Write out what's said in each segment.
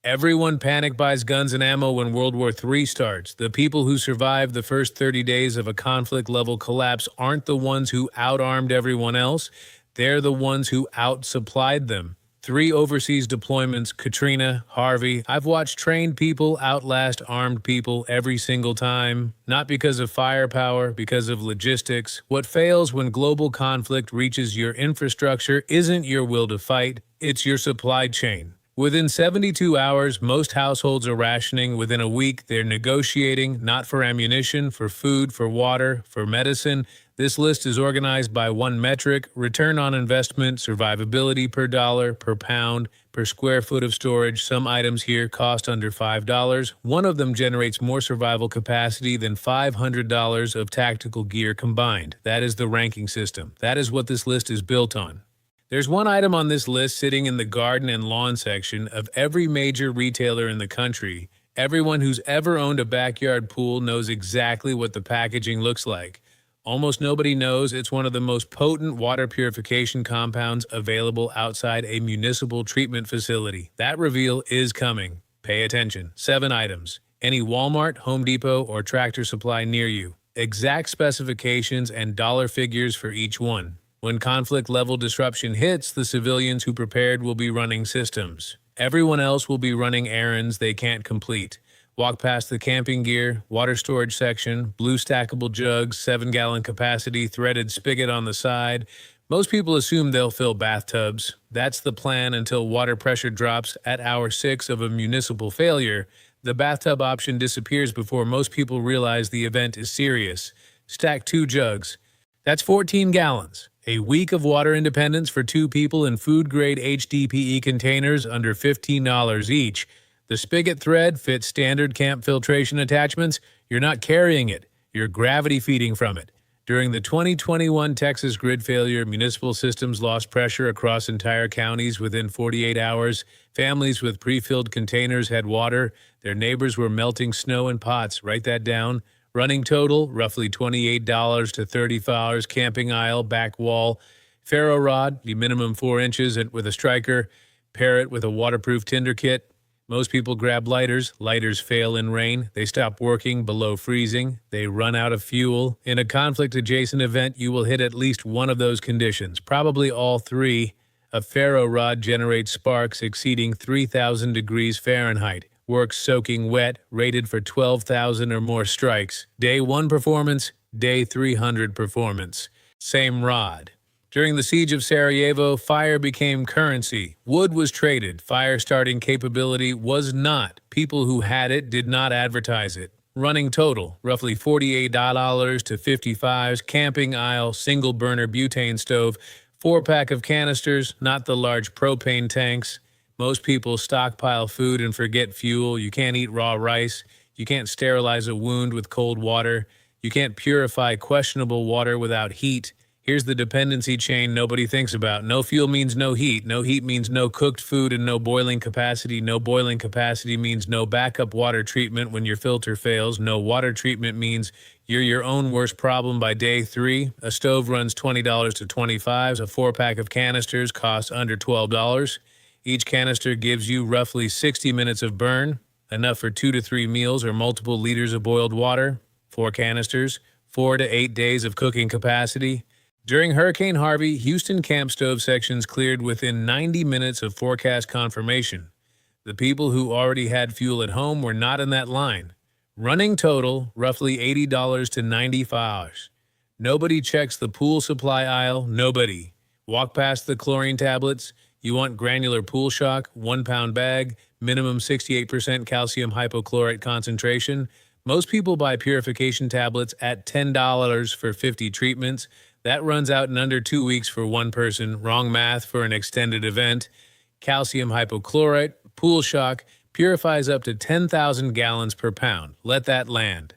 Everyone panic buys guns and ammo when World War III starts. The people who survive the first 30 days of a conflict-level collapse aren't the ones who outarmed everyone else. They're the ones who outsupplied them. 3 overseas deployments, Katrina, Harvey. I've watched trained people outlast armed people every single time. Not because of firepower, because of logistics. What fails when global conflict reaches your infrastructure isn't your will to fight, it's your supply chain. Within 72 hours, most households are rationing. Within a week, they're negotiating, not for ammunition, for food, for water, for medicine. This list is organized by one metric: return on investment, survivability per dollar, per pound, per square foot of storage. Some items here cost under $5. One of them generates more survival capacity than $500 of tactical gear combined. That is the ranking system. That is what this list is built on. There's one item on this list sitting in the garden and lawn section of every major retailer in the country. Everyone who's ever owned a backyard pool knows exactly what the packaging looks like. Almost nobody knows it's one of the most potent water purification compounds available outside a municipal treatment facility. That reveal is coming. Pay attention. 7 items. Any Walmart, Home Depot, or Tractor Supply near you. Exact specifications and dollar figures for each one. When conflict-level disruption hits, the civilians who prepared will be running systems. Everyone else will be running errands they can't complete. Walk past the camping gear, water storage section, blue stackable jugs, 7-gallon capacity, threaded spigot on the side. Most people assume they'll fill bathtubs. That's the plan until water pressure drops at hour 6 of a municipal failure. The bathtub option disappears before most people realize the event is serious. Stack 2 jugs. That's 14 gallons. A week of water independence for 2 people in food-grade HDPE containers under $15 each. The spigot thread fits standard camp filtration attachments. You're not carrying it. You're gravity feeding from it. During the 2021 Texas grid failure, municipal systems lost pressure across entire counties within 48 hours. Families with pre-filled containers had water. Their neighbors were melting snow in pots. Write that down. Running total, roughly $28 to $30. Camping aisle, back wall. Ferro rod, the minimum 4 inches and with a striker. Pair it with a waterproof tinder kit. Most people grab lighters. Lighters fail in rain. They stop working below freezing. They run out of fuel. In a conflict-adjacent event, you will hit at least one of those conditions, probably all 3. A ferro rod generates sparks exceeding 3,000 degrees Fahrenheit. Works soaking wet, rated for 12,000 or more strikes. Day 1 performance, day 300 performance. Same rod. During the siege of Sarajevo, fire became currency. Wood was traded. Fire-starting capability was not. People who had it did not advertise it. Running total, roughly $48 to $55. Camping aisle, single-burner butane stove. 4-pack of canisters, not the large propane tanks. Most people stockpile food and forget fuel. You can't eat raw rice. You can't sterilize a wound with cold water. You can't purify questionable water without heat. Here's the dependency chain nobody thinks about. No fuel means no heat. No heat means no cooked food and no boiling capacity. No boiling capacity means no backup water treatment when your filter fails. No water treatment means you're your own worst problem by day 3. A stove runs $20 to $25. A 4-pack of canisters costs under $12. Each canister gives you roughly 60 minutes of burn, enough for 2 to 3 meals or multiple liters of boiled water. 4 canisters, 4 to 8 days of cooking capacity. During Hurricane Harvey, Houston camp stove sections cleared within 90 minutes of forecast confirmation. The people who already had fuel at home were not in that line. Running total, roughly $80 to $95. Nobody checks the pool supply aisle, nobody. Walk past the chlorine tablets. You want granular pool shock, 1-pound bag, minimum 68% calcium hypochlorite concentration. Most people buy purification tablets at $10 for 50 treatments. That runs out in under 2 weeks for one person. Wrong math for an extended event. Calcium hypochlorite, pool shock, purifies up to 10,000 gallons per pound. Let that land.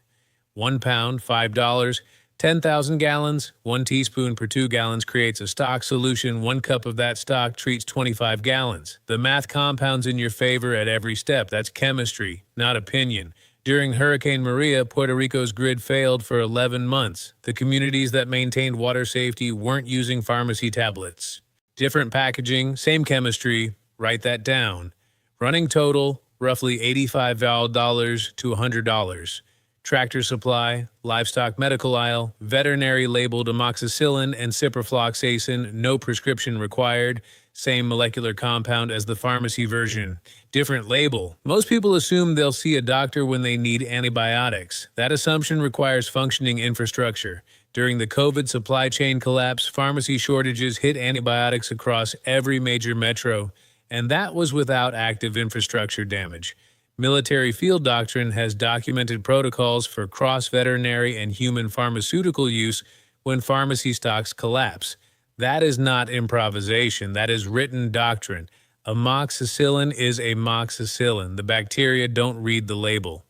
1 pound, $5. 10,000 gallons, 1 teaspoon per 2 gallons creates a stock solution. 1 cup of that stock treats 25 gallons. The math compounds in your favor at every step. That's chemistry, not opinion. During Hurricane Maria, Puerto Rico's grid failed for 11 months. The communities that maintained water safety weren't using pharmacy tablets. Different packaging, same chemistry. Write that down. Running total, roughly $85 to $100. Tractor supply, livestock medical aisle, veterinary labeled amoxicillin and ciprofloxacin, no prescription required, same molecular compound as the pharmacy version. Different label. Most people assume they'll see a doctor when they need antibiotics. That assumption requires functioning infrastructure. During the COVID supply chain collapse, pharmacy shortages hit antibiotics across every major metro, and that was without active infrastructure damage. Military field doctrine has documented protocols for cross-veterinary and human pharmaceutical use when pharmacy stocks collapse. That is not improvisation, that is written doctrine. Amoxicillin is amoxicillin. The bacteria don't read the label.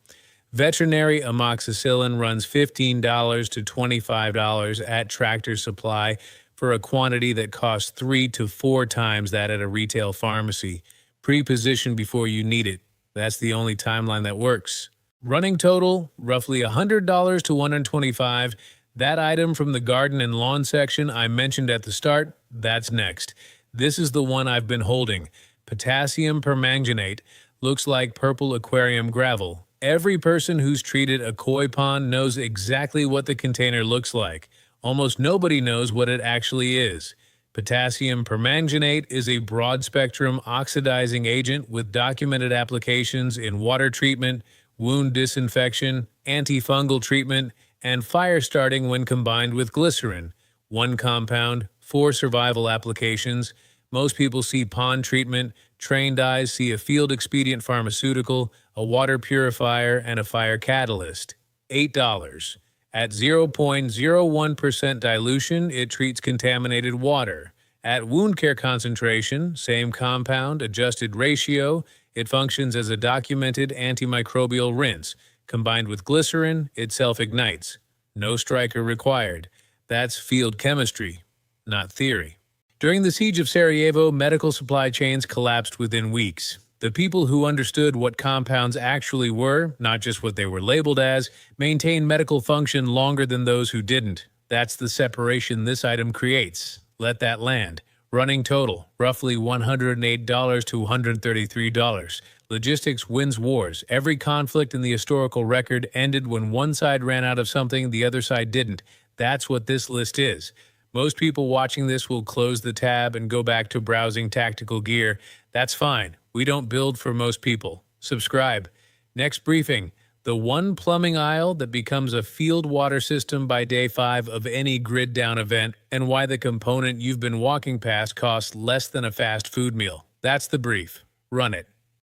Veterinary amoxicillin runs $15 to $25 at Tractor Supply for a quantity that costs 3 to 4 times that at a retail pharmacy. Pre-position before you need it. That's the only timeline that works. Running total, roughly $100 to $125. That item from the garden and lawn section I mentioned at the start, that's next. This is the one I've been holding. Potassium permanganate. Looks like purple aquarium gravel. Every person who's treated a koi pond knows exactly what the container looks like. Almost nobody knows what it actually is. Potassium permanganate is a broad-spectrum oxidizing agent with documented applications in water treatment, wound disinfection, antifungal treatment, and fire starting when combined with glycerin. One compound, 4 survival applications. Most people see pond treatment, trained eyes see a field expedient pharmaceutical, a water purifier, and a fire catalyst. $8. At 0.01% dilution, it treats contaminated water. At wound care concentration, same compound, adjusted ratio, it functions as a documented antimicrobial rinse. Combined with glycerin, it self-ignites. No striker required. That's field chemistry, not theory. During the siege of Sarajevo, medical supply chains collapsed within weeks. The people who understood what compounds actually were, not just what they were labeled as, maintained medical function longer than those who didn't. That's the separation this item creates. Let that land. Running total, roughly $108 to $133. Logistics wins wars. Every conflict in the historical record ended when one side ran out of something the other side didn't. That's what this list is. Most people watching this will close the tab and go back to browsing tactical gear. That's fine. We don't build for most people. Subscribe. Next briefing. The one plumbing aisle that becomes a field water system by day 5 of any grid down event, and why the component you've been walking past costs less than a fast food meal. That's the brief. Run it.